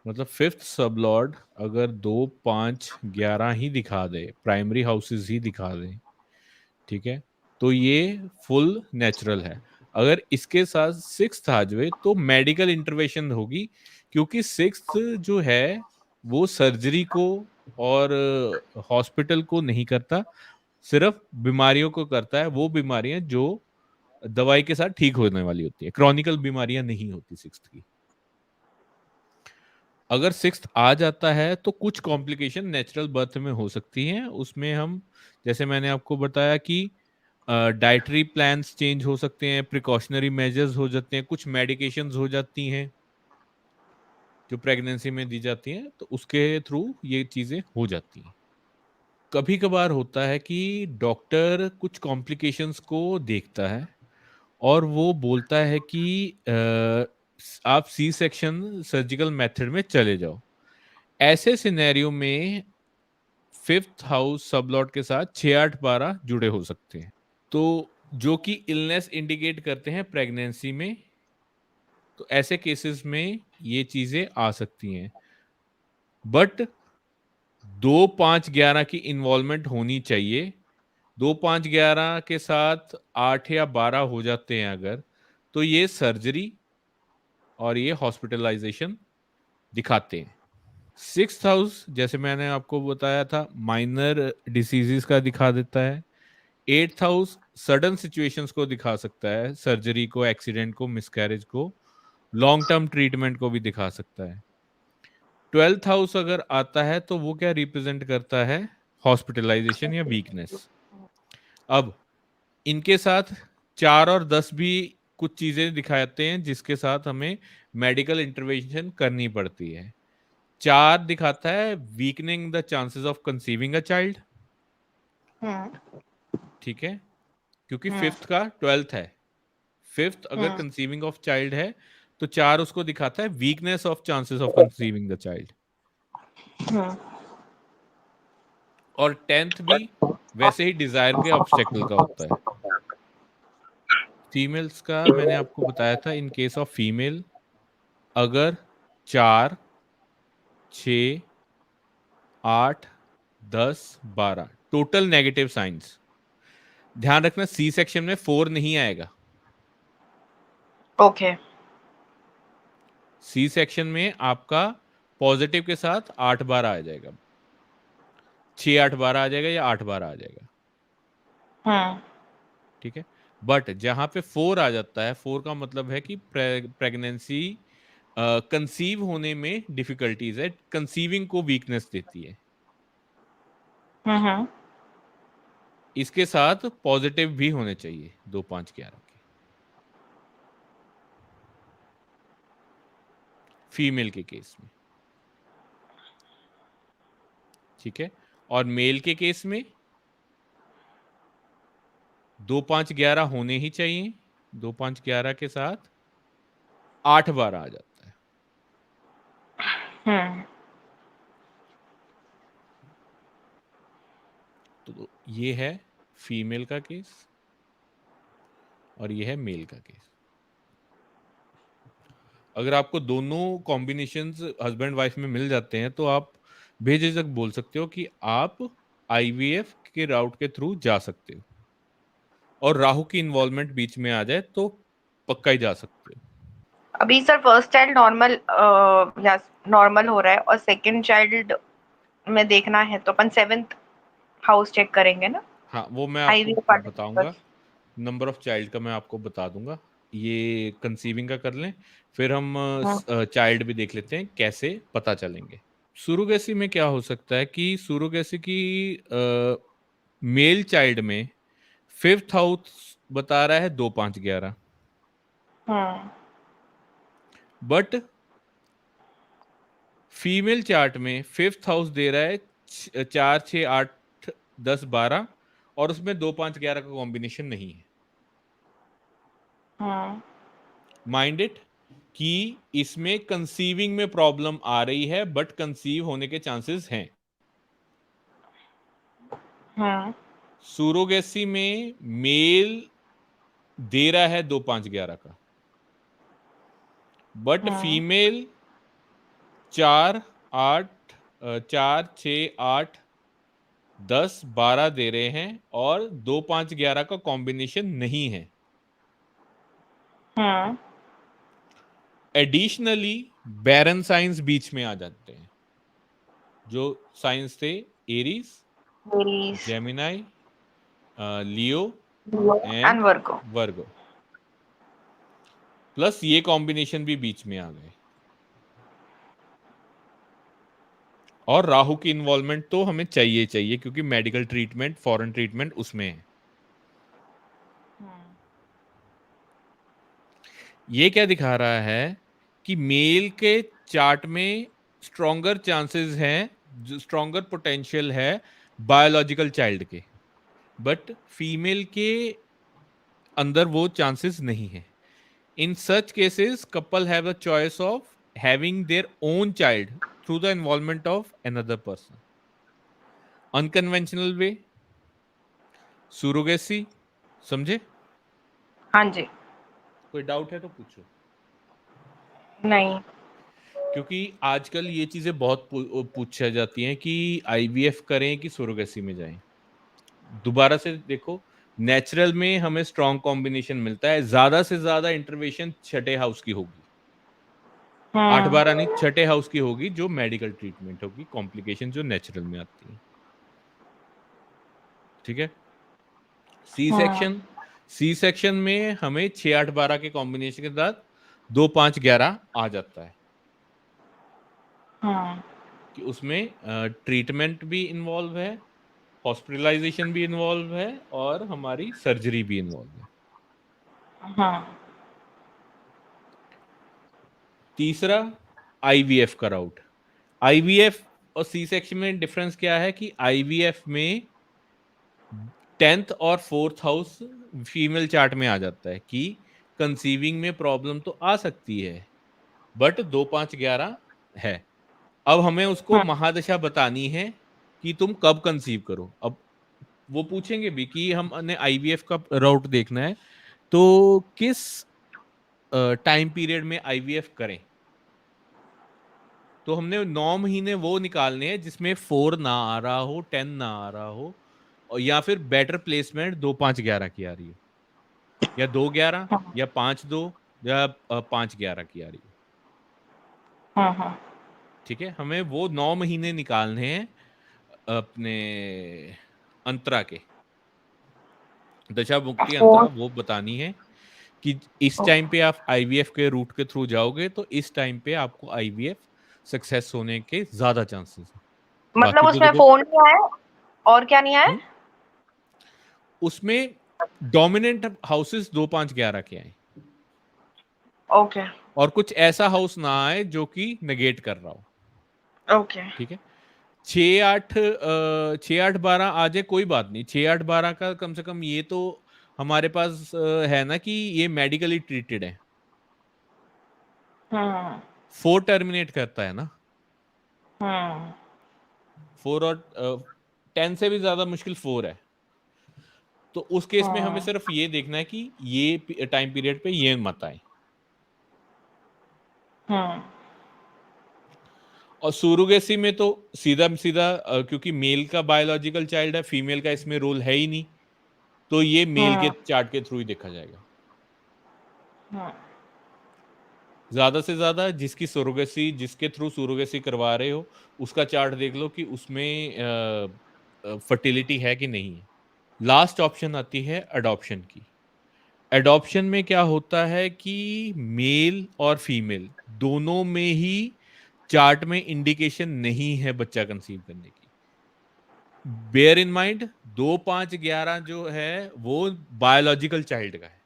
मतलब fifth sublord अगर 2, 5, 11 ही दिखा दे, प्राइमरी हाउसेस ही दिखा दे, ठीक है, तो ये फुल नेचुरल है। अगर इसके साथ सिक्स्थ आ जाए तो मेडिकल इंटरवेंशन होगी, क्योंकि सिक्स्थ जो है वो सर्जरी को और हॉस्पिटल को नहीं करता, सिर्फ बीमारियों को करता है। वो बीमारियां जो दवाई के साथ ठीक होने वाली होती है, क्रॉनिकल बीमारियां नहीं होती सिक्स्थ की। अगर सिक्स्थ आ जाता है तो कुछ कॉम्प्लिकेशन नेचुरल बर्थ में हो सकती हैं। उसमें हम, जैसे मैंने आपको बताया कि डाइटरी प्लान्स चेंज हो सकते हैं, प्रिकॉशनरी मेजर्स हो जाते हैं, कुछ मेडिकेशंस हो जाती हैं जो प्रेगनेंसी में दी जाती हैं, तो उसके थ्रू ये चीजें हो जाती हैं। कभी कभार होता है कि डॉक्टर कुछ कॉम्प्लिकेशंस को देखता है और वो बोलता है कि आप सी सेक्शन सर्जिकल मेथड में चले जाओ। ऐसे सिनेरियो में फिफ्थ हाउस सबलॉट के साथ 6, 8, 12 जुड़े हो सकते हैं, तो जो कि इलनेस इंडिकेट करते हैं प्रेगनेंसी में। तो ऐसे केसेस में ये चीजें आ सकती हैं, बट 2, 5, 11 की इन्वॉल्वमेंट होनी चाहिए। 2, 5, 11 के साथ 8 या 12 हो जाते हैं अगर, तो ये सर्जरी और ये हॉस्पिटलाइजेशन दिखाते हैं। सिक्स्थ हाउस जैसे मैंने आपको बताया था माइनर डिसीजेस का दिखा देता है। एट्थ हाउस सडन सिचुएशंस को दिखा सकता है, सर्जरी को, एक्सीडेंट को, मिसकैरेज को, लॉन्ग टर्म ट्रीटमेंट को भी दिखा सकता है। ट्वेल्थ हाउस अगर आता है तो वो क्या रिप्रेजेंट करता है, हॉस्पिटलाइजेशन या वीकनेस। अब इनके साथ 4 और 10 भी कुछ चीजें दिखाते हैं जिसके साथ हमें मेडिकल इंटरवेंशन करनी पड़ती है। 4 दिखाता है weakening the chances of conceiving a child, hmm. ठीक है, क्योंकि हम्म। फिफ्थ का ट्वेल्थ है। फिफ्थ अगर हम्म। कंसीविंग ऑफ चाइल्ड है तो 4 उसको दिखाता है weakness of chances of conceiving the child. Hmm. और 10th भी वैसे ही डिजायर के ऑब्स्टेकल का होता है। फीमेल्स का मैंने आपको बताया था, इन केस ऑफ फीमेल अगर 4, 6, 8, 10, 12 टोटल नेगेटिव साइंस, ध्यान रखना सी सेक्शन में 4 नहीं आएगा। ओके। सी सेक्शन में आपका पॉजिटिव के साथ 8, 12 आ जाएगा, 6, 8, 12 आ जाएगा या 8, 12 आ जाएगा, हम्म। ठीक है। बट जहां पे 4 आ जाता है, 4 का मतलब है कि प्रेगनेंसी कंसीव होने में डिफिकल्टीज है, कंसीविंग को वीकनेस देती है। हम्म। इसके साथ पॉजिटिव भी होने चाहिए 2, 5, 11 के, फीमेल के केस में, ठीक है। और मेल के केस में 2, 5, 11 होने ही चाहिए। 2, 5, 11 के साथ 8, 12 आ जाता है। हम्म। तो ये है फीमेल का केस और ये है मेल का केस। अगर आपको दोनों कॉम्बिनेशंस हस्बैंड वाइफ में मिल जाते हैं तो आप बेझिझक बोल सकते हो कि आप आईवीएफ के राउट के थ्रू जा सकते हो, और राहु की इन्वॉल्वमेंट बीच में आ जाए तो पक्का ही जा सकते हो। अभी सर फर्स्ट चाइल्ड नॉर्मल या नॉर्मल हो रहा है, और सेकंड चाइल्ड में देखना है तो अपन सेवेंथ हाउस चेक करेंगे ना, हाँ, वो मैं आपको आईवीएफ वाले बताऊंगा, पर्पस। नंबर ऑफ चाइल्ड का मैं आपको बता दूंगा। ये कंसीविंग का कर लें, फिर हम हम्म। चाइल्ड भी देख लेते हैं कैसे पता चलेंगे। सुरोगेसी में क्या हो सकता है कि सुरोगेसी की मेल चाइल्ड में फिफ्थ हाउस बता रहा है 2, 5, 11, हम्म। बट फीमेल चार्ट में फिफ्थ हाउस दे रहा है 4, 6, 8, 10, 12, और उसमें 2, 5, 11 का कॉम्बिनेशन नहीं है। हम्म। माइंड इट कि इसमें कंसीविंग में प्रॉब्लम आ रही है बट कंसीव होने के चांसेस हैं। हम्म। सूरोगेसी में मेल दे रहा है 2, 5, 11 का, बट हम्म। फीमेल 4 8 4 6 8 10 12 दे रहे हैं और 2 5 11 का कॉम्बिनेशन नहीं है। एडिशनली बैरन साइंस बीच में आ जाते हैं, जो साइंस थे Aries, Aries, Gemini, Leo and and Virgo. Virgo, plus ये कॉम्बिनेशन भी बीच में आ गए। और राहु की इन्वॉल्वमेंट तो हमें चाहिए चाहिए, क्योंकि मेडिकल ट्रीटमेंट, फॉरेन ट्रीटमेंट उसमें है। ये क्या दिखा रहा है कि मेल के चार्ट में स्ट्रॉन्गर चांसेस हैं, जो स्ट्रॉन्गर पोटेंशियल है बायोलॉजिकल चाइल्ड के, बट फीमेल के अंदर वो चांसेस नहीं है। In such cases couple have a choice of having their own child through the involvement of another person, unconventional way, surrogacy. समझे? हाँ जी। कोई डाउट है तो पूछो। नहीं। क्योंकि आजकल ये चीजें बहुत पूछा जाती हैं कि आईवीएफ करें कि सुरोगेसी में जाएं। दोबारा से देखो, नेचुरल में हमें स्ट्रॉन्ग कॉम्बिनेशन मिलता है, ज्यादा से ज्यादा इंटरवेंशन छठे हाउस की होगी, 8 12 नहीं, छठे हाउस की होगी, जो मेडिकल ट्रीटमेंट होगी, कॉम्प्लिकेशन जो नेचुरल में आती है। ठीक है। सी सेक्शन, सी सेक्शन में हमें 6 8 12 के कॉम्बिनेशन के साथ 2 5 11 आ जाता है, कि उसमें ट्रीटमेंट भी इन्वॉल्व है, हॉस्पिटलाइजेशन भी इन्वॉल्व है, और हमारी सर्जरी भी इन्वॉल्व है। तीसरा, आईवीएफ का राउट। आईवीएफ और सी सेक्शन में डिफरेंस क्या है कि आईवीएफ में 10th और 4th हाउस फीमेल चार्ट में आ जाता है, कि कंसीविंग में प्रॉब्लम तो आ सकती है, बट 2 5 11 है। अब हमें उसको महादशा बतानी है कि तुम कब कंसीव करो। अब वो पूछेंगे भी कि हमने आईवीएफ का राउट देखना है, तो किस टाइम पीरियड में आईवीएफ करें। तो हमने 9 महीने वो निकालने हैं जिसमें 4 ना आ रहा हो, 10 ना आ रहा हो, और या फिर बेटर प्लेसमेंट 2 5 11 की आ रही हो, या 2 11, या 5 2, या 5 11 की आ रही हो। ठीक है, हमें वो 9 महीने निकालने हैं अपने अंतरा के, दशा मुक्ति अंतरा फोर। वो बतानी है कि इस टाइम पे आप आईवीएफ के रूट के थ्रू जाओगे तो इस टाइम पे आपको आईवीएफ सक्सेस होने के ज्यादा चांसेस हैं। मतलब बाकी तो उसमें देखो, फोन नहीं आया और क्या नहीं आया? हम्म, उसमें डोमिनेंट हाउसेस 2 5 11 के आए, ओके। और कुछ ऐसा हाउस ना आए जो कि नेगेट कर रहा हो। ओके। ठीक है। 6 8 12 आ जाए कोई बात नहीं, 6 8 12 का कम से कम ये तो हमारे पास है ना कि ये मेडिकली ट्रीटेड है। 4 टर्मिनेट करता है ना, 4 और 10 से भी ज्यादा मुश्किल 4 है। तो उस केस में हमें सिर्फ ये देखना है कि ये टाइम पीरियड पे ये मत आए। और सुरोगेसी में तो सीधा सीधा क्योंकि मेल का बायोलॉजिकल चाइल्ड है, फीमेल का इसमें रोल है ही नहीं, तो ये मेल के चार्ट के थ्रू ही देखा जाएगा। ज्यादा से ज्यादा जिसकी सुरोगेसी, जिसके थ्रू सुरोगेसी करवा रहे हो, उसका चार्ट देख लो कि उसमें फर्टिलिटी है कि नहीं है। लास्ट ऑप्शन आती है अडॉप्शन की। एडॉप्शन में क्या होता है कि मेल और फीमेल दोनों में ही चार्ट में इंडिकेशन नहीं है बच्चा कंसीव करने की। बेयर इन माइंड, 2 5 11 जो है वो बायोलॉजिकल चाइल्ड का है।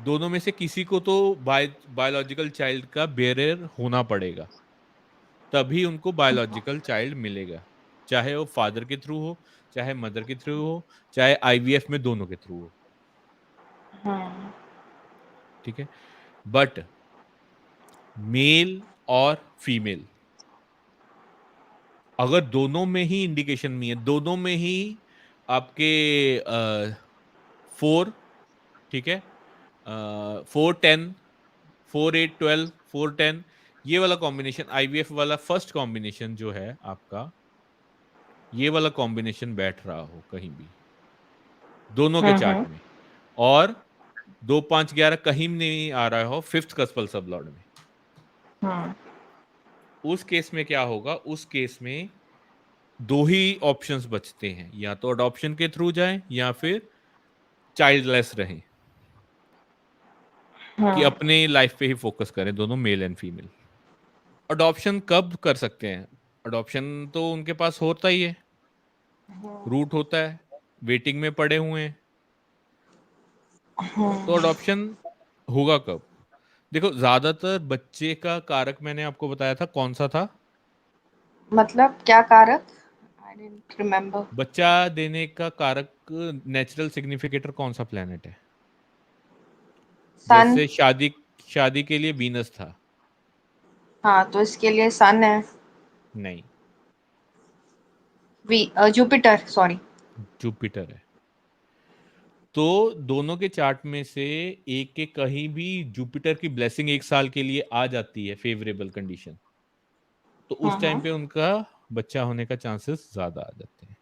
दोनों में से किसी को तो बायोलॉजिकल चाइल्ड का बेरर होना पड़ेगा, तभी उनको बायोलॉजिकल चाइल्ड मिलेगा, चाहे वो फादर के थ्रू हो, चाहे मदर के थ्रू हो, चाहे आईवीएफ में दोनों के थ्रू हो। ठीक है। बट मेल और फीमेल अगर दोनों में ही इंडिकेशन नहीं है, दोनों में ही आपके 4, ठीक है, 4 10 4-8-12, 4-10, ये वाला कॉम्बिनेशन आईवीएफ वाला फर्स्ट कॉम्बिनेशन जो है आपका, ये वाला कॉम्बिनेशन बैठ रहा हो कहीं भी दोनों के चार्ट हम्म। में, और 2-5-11 कहीं नहीं आ रहा हो फिफ्थ कस्पल सबलॉर्ड में, हम्म। उस केस में क्या होगा? उस केस में दो ही ऑप्शंस बचते हैं, या तो अडॉप्शन के थ्रू जाएं या फिर चाइल्डलेस रहें, कि हम्म। अपने लाइफ पे ही फोकस करें दोनों मेल एंड फीमेल। अडॉप्शन कब कर सकते हैं? अडॉप्शन तो उनके पास होता ही है, रूट होता है, वेटिंग में पड़े हुए हैं, तो हम्म। अडॉप्शन होगा कब? देखो, ज्यादातर बच्चे का कारक मैंने आपको बताया था, कौन सा था? मतलब क्या कारक? आई डेंट रिमेम्बर। बच्चा देने का कारक, नेचुरल सिग्निफिकेटर कौन सा प्लेनेट है? सन। जैसे शादी, शादी के लिए वीनस था। हाँ, तो इसके लिए सन है। नहीं, जुपिटर, सॉरी। जुपिटर है। तो दोनों के चार्ट में से एक के कहीं भी जुपिटर की ब्लेसिंग एक साल के लिए आ जाती है, फेवरेबल कंडीशन, तो उस टाइम हम्म। पे उनका बच्चा होने का चांसेस ज्यादा आ जाते हैं।